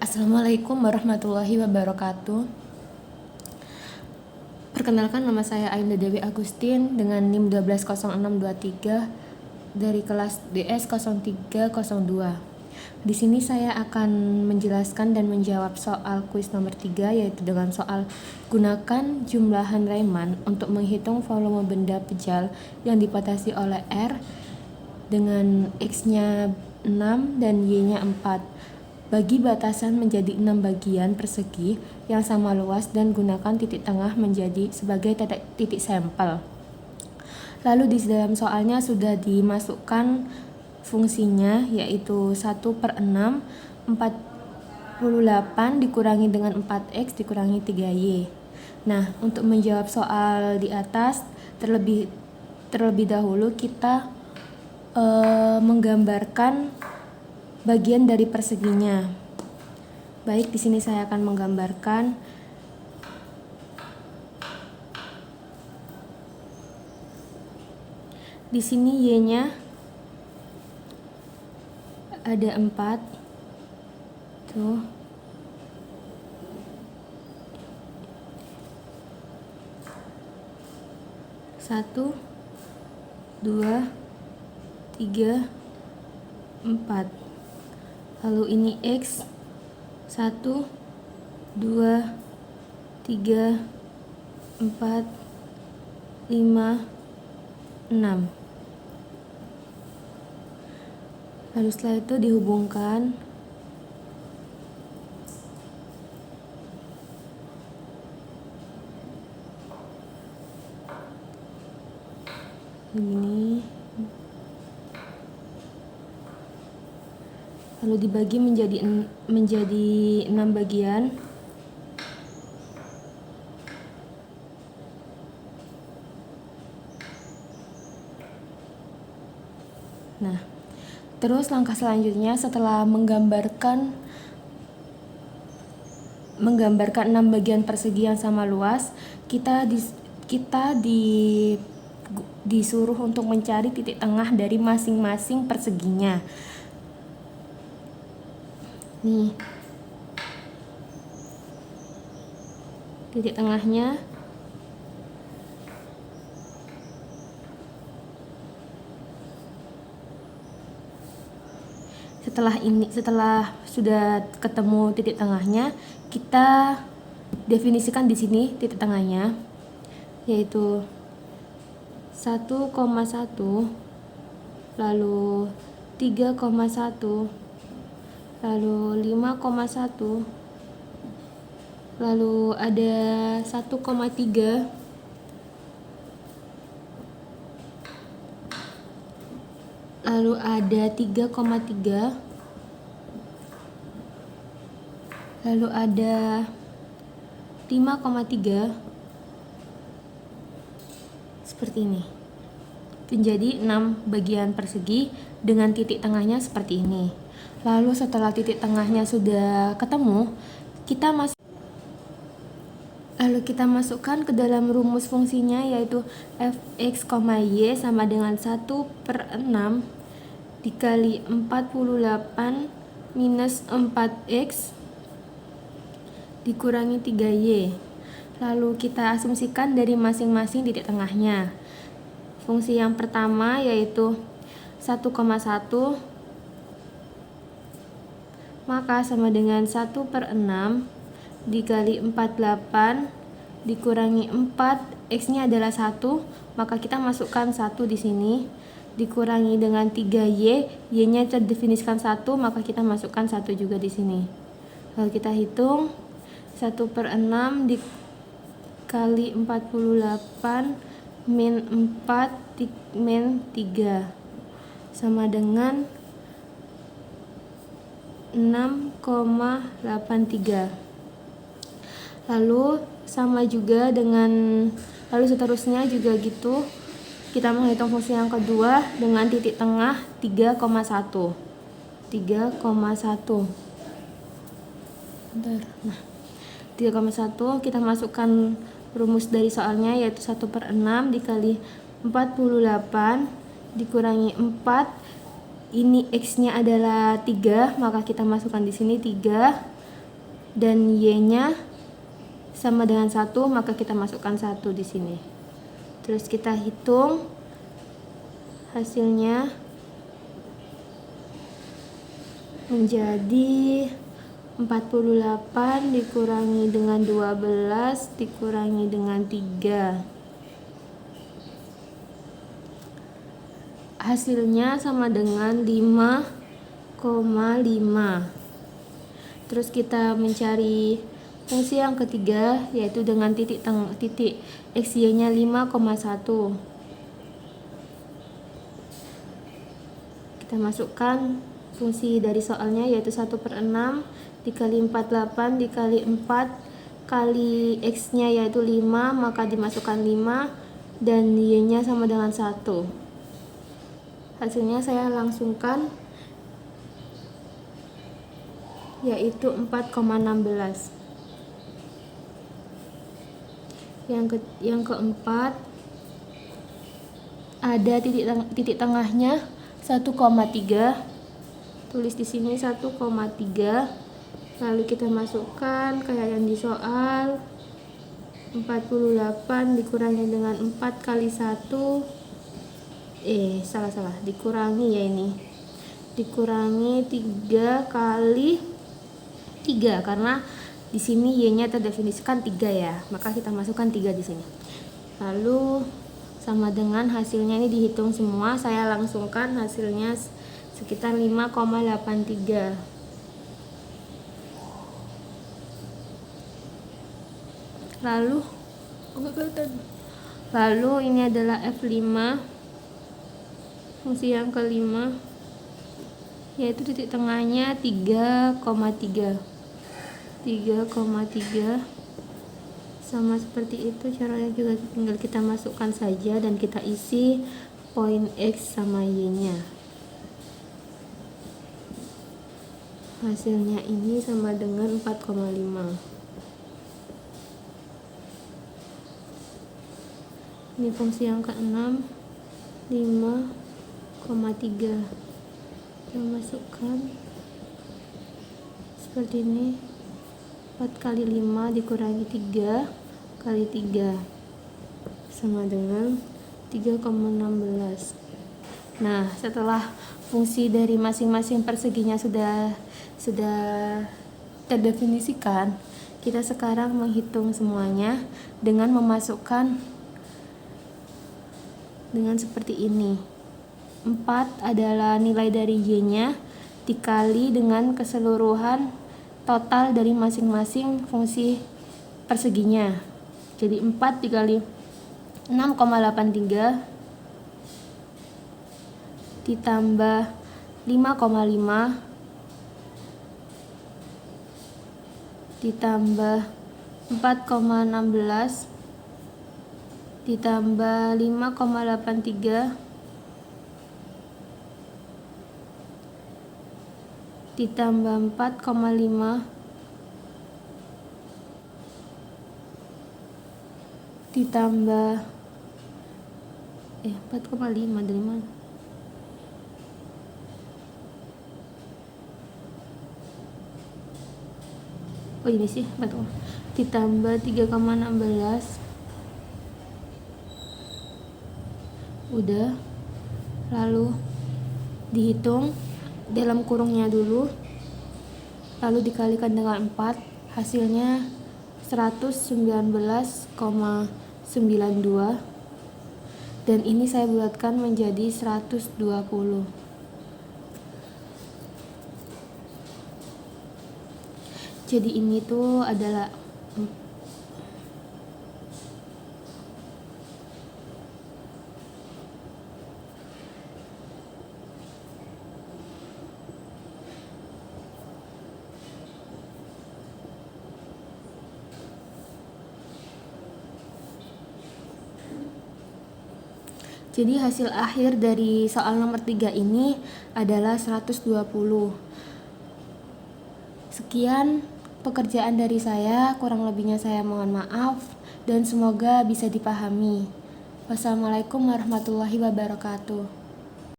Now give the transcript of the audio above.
Assalamualaikum warahmatullahi wabarakatuh. Perkenalkan, nama saya Ainda Dewi Agustin dengan NIM 120623 dari kelas DS 0302. Di sini saya akan menjelaskan dan menjawab soal kuis nomor 3, yaitu dengan soal gunakan jumlahan Riemann untuk menghitung volume benda pejal yang dipatasi oleh R dengan X-nya 6 dan Y-nya 4. Bagi batasan menjadi 6 bagian persegi yang sama luas dan gunakan titik tengah menjadi sebagai titik sampel. Lalu di dalam soalnya sudah dimasukkan fungsinya, yaitu 1/6 48 dikurangi dengan 4x dikurangi 3y. Nah, untuk menjawab soal di atas, terlebih dahulu kita menggambarkan bagian dari perseginya. Baik, di sini saya akan menggambarkan. Di sini Y-nya ada 4. Tuh. Satu, 2, 3, 4. Lalu ini X 1, 2, 3, 4, 5, 6. Lalu setelah itu dihubungkan. Begini. Lalu dibagi menjadi 6 bagian. Nah, terus langkah selanjutnya setelah menggambarkan 6 bagian persegi yang sama luas, kita disuruh untuk mencari titik tengah dari masing-masing perseginya. Nih, titik tengahnya setelah sudah ketemu titik tengahnya, kita definisikan di sini titik tengahnya, yaitu 1,1, lalu 3,1, lalu 5,1, lalu ada 1,3, lalu ada 3,3, lalu ada 5,3, seperti ini. Menjadi 6 bagian persegi dengan titik tengahnya seperti ini. Lalu setelah titik tengahnya sudah ketemu, kita masukkan ke dalam rumus fungsinya, yaitu fx, y sama dengan 1/6 dikali 48 minus 4x dikurangi 3y. Lalu kita asumsikan dari masing-masing titik tengahnya. Fungsi yang pertama yaitu 1,1, maka sama dengan 1/6 dikali 48 dikurangi 4, x-nya adalah 1, maka kita masukkan 1 di sini, dikurangi dengan 3y, y-nya terdefinisikan 1, maka kita masukkan 1 juga di sini. Lalu kita hitung 1/6 dikali 48 min 4 min 3 sama dengan 6,83. Lalu sama juga dengan, lalu seterusnya juga gitu, kita menghitung fungsi yang kedua dengan titik tengah 3,1. Nah, 3,1 kita masukkan rumus dari soalnya, yaitu 1/6 dikali 48 dikurangi 4. Ini x-nya adalah 3, maka kita masukkan di sini 3 dan y-nya sama dengan 1, maka kita masukkan 1 di sini. Terus kita hitung hasilnya menjadi 48 dikurangi dengan 12 dikurangi dengan 3. Hasilnya sama dengan 5,5. Terus kita mencari fungsi yang ketiga, yaitu dengan titik xy-nya 5,1. Kita masukkan fungsi dari soalnya, yaitu 1/6 dikali 48 dikali 4 kali x-nya yaitu 5, maka dimasukkan 5 dan y-nya sama dengan 1. Hasilnya saya langsungkan, yaitu 4,16. Yang keempat, ada titik tengahnya 1,3. Tulis di sini 1,3. Lalu kita masukkan kayak yang di soal, 48 dikurangi dengan 4 kali 1. Salah, dikurangi ya ini. Dikurangi 3 kali 3 karena di sini y-nya terdefinisikan 3 ya, maka kita masukkan 3 di sini. Lalu sama dengan hasilnya ini dihitung semua, saya langsungkan hasilnya sekitar 5,83. Lalu ini adalah F5, fungsi yang kelima, yaitu titik tengahnya 3,3. Sama seperti itu caranya juga, tinggal kita masukkan saja dan kita isi poin x sama y-nya. Hasilnya ini sama dengan 4,5. Ini fungsi yang keenam, 5,3. Kita masukkan seperti ini. 4 kali 5 dikurangi 3 kali 3 sama dengan 3,16. Nah, setelah fungsi dari masing-masing perseginya sudah terdefinisikan, kita sekarang menghitung semuanya dengan memasukkan dengan seperti ini. 4 adalah nilai dari y-nya dikali dengan keseluruhan total dari masing-masing fungsi perseginya. Jadi 4 dikali 6,83 ditambah 5,5 ditambah 4,16 ditambah 5,83 ditambah 4,5 ditambah 4,5 dari mana? Oh ini sih, betul. Ditambah 3,16. Udah. Lalu dihitung dalam kurungnya dulu, lalu dikalikan dengan 4, hasilnya 119,92, dan ini saya bulatkan menjadi 120. Jadi ini tuh adalah Jadi hasil akhir dari soal nomor 3 ini adalah 120. Sekian pekerjaan dari saya, kurang lebihnya saya mohon maaf dan semoga bisa dipahami. Wassalamualaikum warahmatullahi wabarakatuh.